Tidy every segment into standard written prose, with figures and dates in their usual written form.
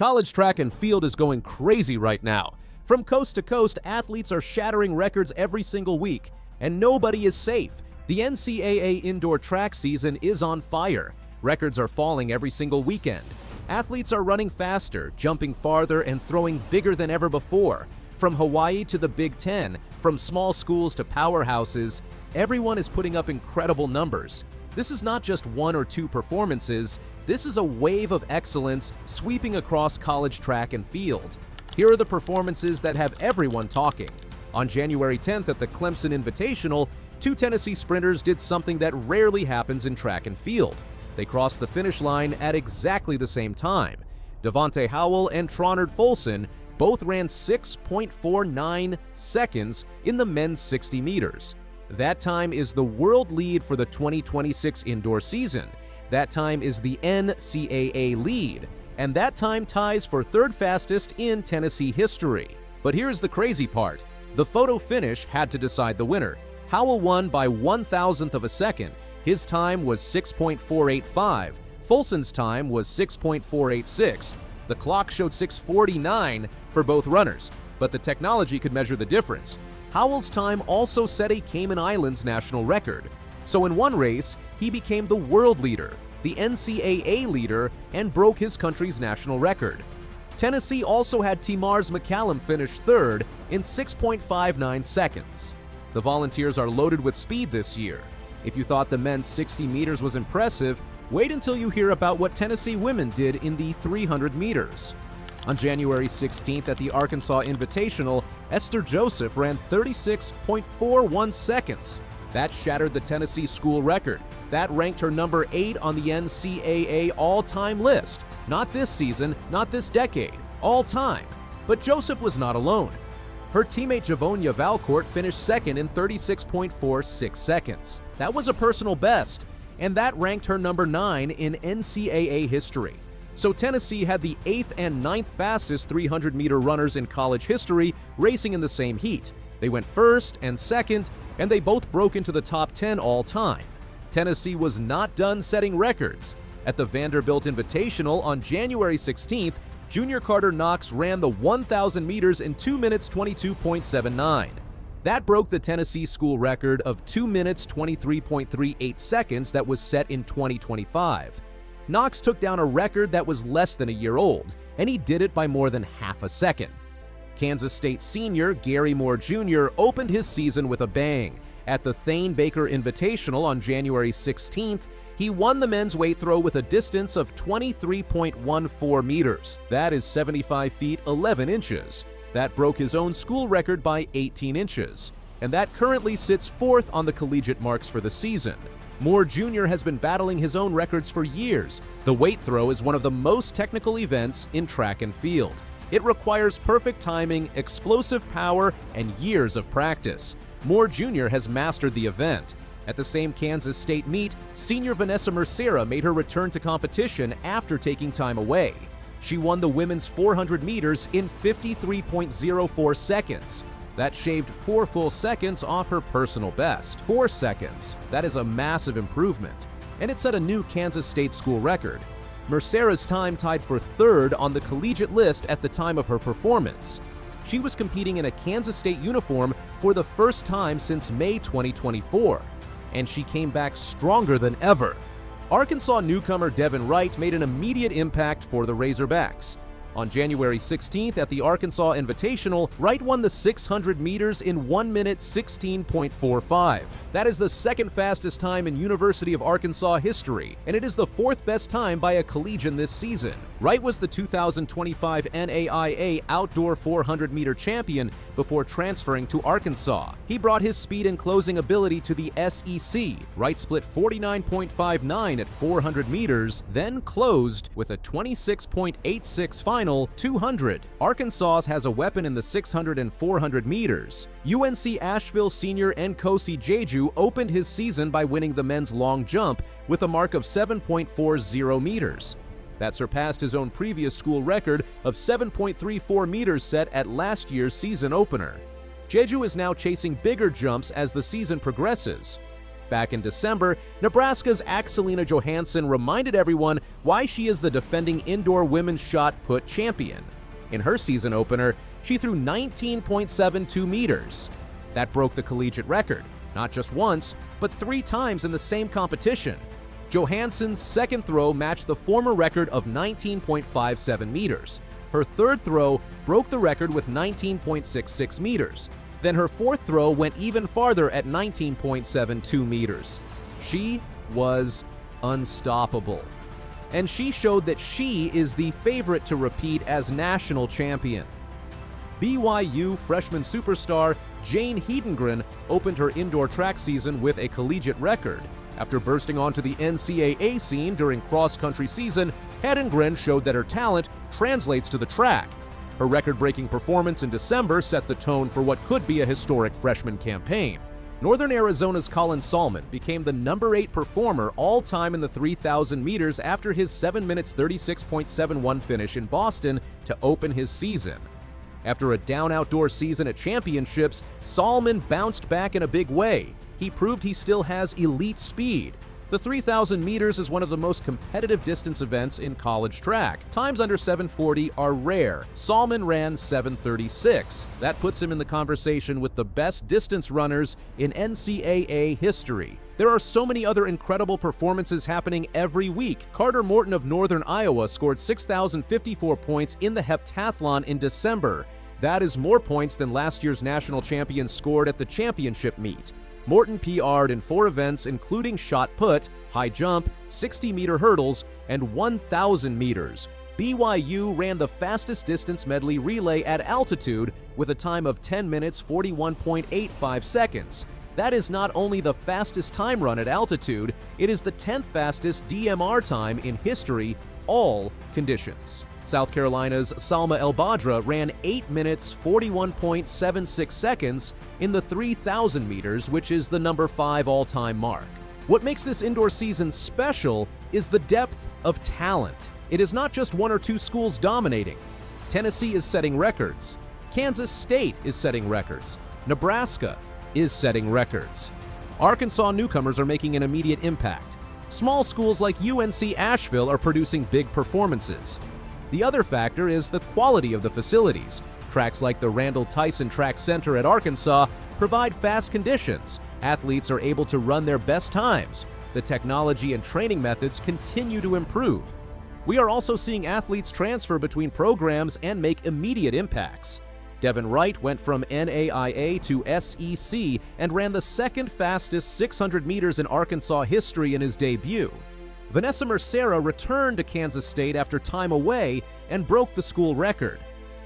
College track and field is going crazy right now. From coast to coast, athletes are shattering records every single week, and nobody is safe. The NCAA indoor track season is on fire. Records are falling every single weekend. Athletes are running faster, jumping farther, and throwing bigger than ever before. From Hawaii to the Big Ten, from small schools to powerhouses, everyone is putting up incredible numbers. This is not just one or two performances. This is a wave of excellence sweeping across college track and field. Here are the performances that have everyone talking. On January 10th at the Clemson Invitational, two Tennessee sprinters did something that rarely happens in track and field. They crossed the finish line at exactly the same time. Devontae Howell and Tronard Folson both ran 6.49 seconds in the men's 60 meters. That time is the world lead for the 2026 indoor season. That time is the NCAA lead. And that time ties for third fastest in Tennessee history. But here's the crazy part. The photo finish had to decide the winner. Howell won by 1,000th of a second. His time was 6.485. Folson's time was 6.486. The clock showed 6:49 for both runners, but the technology could measure the difference. Howell's time also set a Cayman Islands national record. So in one race, he became the world leader, the NCAA leader, and broke his country's national record. Tennessee also had T-Mars McCallum finish third in 6.59 seconds. The Volunteers are loaded with speed this year. If you thought the men's 60 meters was impressive, wait until you hear about what Tennessee women did in the 300 meters. On January 16th at the Arkansas Invitational, Esther Joseph ran 36.41 seconds. That shattered the Tennessee school record. That ranked her number 8 on the NCAA all-time list. Not this season, not this decade, all time. But Joseph was not alone. Her teammate Javonia Valcourt finished second in 36.46 seconds. That was a personal best, and that ranked her number 9 in NCAA history. So Tennessee had the 8th and 9th fastest 300-meter runners in college history racing in the same heat. They went first and second, and they both broke into the top 10 all time. Tennessee was not done setting records. At the Vanderbilt Invitational on January 16th, Junior Carter Knox ran the 1,000 meters in 2 minutes 22.79. That broke the Tennessee school record of 2 minutes 23.38 seconds that was set in 2025. Knox took down a record that was less than a year old, and he did it by more than half a second. Kansas State senior Gary Moore Jr. opened his season with a bang. At the Thane Baker Invitational on January 16th, he won the men's weight throw with a distance of 23.14 meters. That is 75 feet 11 inches. That broke his own school record by 18 inches. And that currently sits fourth on the collegiate marks for the season. Moore Jr. has been battling his own records for years. The weight throw is one of the most technical events in track and field. It requires perfect timing, explosive power, and years of practice. Moore Jr. has mastered the event. At the same Kansas State meet, senior Vanessa Mercera made her return to competition after taking time away. She won the women's 400 meters in 53.04 seconds. That shaved 4 full seconds off her personal best. 4 seconds. That is a massive improvement. And it set a new Kansas State school record. Mercera's time tied for third on the collegiate list at the time of her performance. She was competing in a Kansas State uniform for the first time since May 2024. And she came back stronger than ever. Arkansas newcomer Devin Wright made an immediate impact for the Razorbacks. On January 16th at the Arkansas Invitational, Wright won the 600 meters in 1 minute 16.45. That is the second fastest time in University of Arkansas history, and it is the 4th best time by a collegian this season. Wright was the 2025 NAIA Outdoor 400-meter champion before transferring to Arkansas. He brought his speed and closing ability to the SEC. Wright split 49.59 at 400 meters, then closed with a 26.86 final 200. Arkansas has a weapon in the 600 and 400 meters. UNC Asheville senior Nkosi Jeju opened his season by winning the men's long jump with a mark of 7.40 meters. That surpassed his own previous school record of 7.34 meters set at last year's season opener. Jeju is now chasing bigger jumps as the season progresses. back in December, Nebraska's Axelina Johansson reminded everyone why she is the defending indoor women's shot put champion. In her season opener, she threw 19.72 meters. That broke the collegiate record, not just once, but 3 times in the same competition. Johansson's second throw matched the former record of 19.57 meters. Her third throw broke the record with 19.66 meters. Then her fourth throw went even farther at 19.72 meters. She was unstoppable. And she showed that she is the favorite to repeat as national champion. BYU freshman superstar Jane Hedengren opened her indoor track season with a collegiate record. After bursting onto the NCAA scene during cross-country season, Hedengren showed that her talent translates to the track. Her record-breaking performance in December set the tone for what could be a historic freshman campaign. Northern Arizona's Colin Salmon became the number 8 performer all-time in the 3,000 meters after his 7 minutes 36.71 finish in Boston to open his season. After a down outdoor season at championships, Salmon bounced back in a big way. He proved he still has elite speed. The 3,000 meters is one of the most competitive distance events in college track. Times under 7:40 are rare. Salmon ran 7:36. That puts him in the conversation with the best distance runners in NCAA history. There are so many other incredible performances happening every week. Carter Morton of Northern Iowa scored 6,054 points in the heptathlon in December. That is more points than last year's national champion scored at the championship meet. Morton PR'd in 4 events including shot put, high jump, 60-meter hurdles, and 1,000 meters. BYU ran the fastest distance medley relay at altitude with a time of 10 minutes 41.85 seconds. That is not only the fastest time run at altitude, it is the 10th fastest DMR time in history, all conditions. South Carolina's Salma El-Badra ran 8 minutes 41.76 seconds in the 3,000 meters, which is the number 5 all-time mark. What makes this indoor season special is the depth of talent. It is not just 1 or 2 schools dominating. Tennessee is setting records. Kansas State is setting records. Nebraska is setting records. Arkansas newcomers are making an immediate impact. Small schools like UNC Asheville are producing big performances. The other factor is the quality of the facilities. Tracks like the Randall Tyson Track Center at Arkansas provide fast conditions. Athletes are able to run their best times. The technology and training methods continue to improve. We are also seeing athletes transfer between programs and make immediate impacts. Devin Wright went from NAIA to SEC and ran the second fastest 600 meters in Arkansas history in his debut. Vanessa Mercera returned to Kansas State after time away and broke the school record.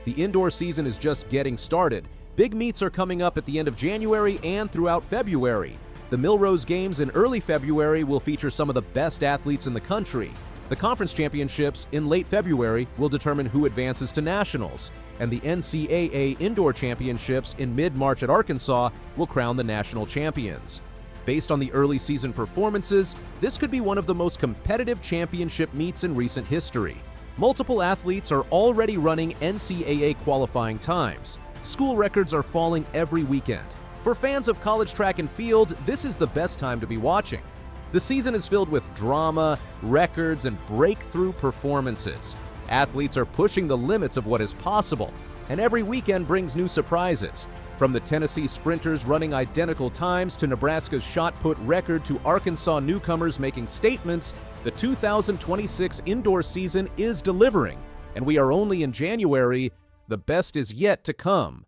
The indoor season is just getting started. Big meets are coming up at the end of January and throughout February. The Millrose Games in early February will feature some of the best athletes in the country. The conference championships in late February will determine who advances to nationals, and the NCAA Indoor Championships in mid-March at Arkansas will crown the national champions. Based on the early season performances, this could be one of the most competitive championship meets in recent history. Multiple athletes are already running NCAA qualifying times. School records are falling every weekend. For fans of college track and field, this is the best time to be watching. The season is filled with drama, records, and breakthrough performances. Athletes are pushing the limits of what is possible, and every weekend brings new surprises. From the Tennessee sprinters running identical times to Nebraska's shot put record to Arkansas newcomers making statements, the 2026 indoor season is delivering, and we are only in January. The best is yet to come.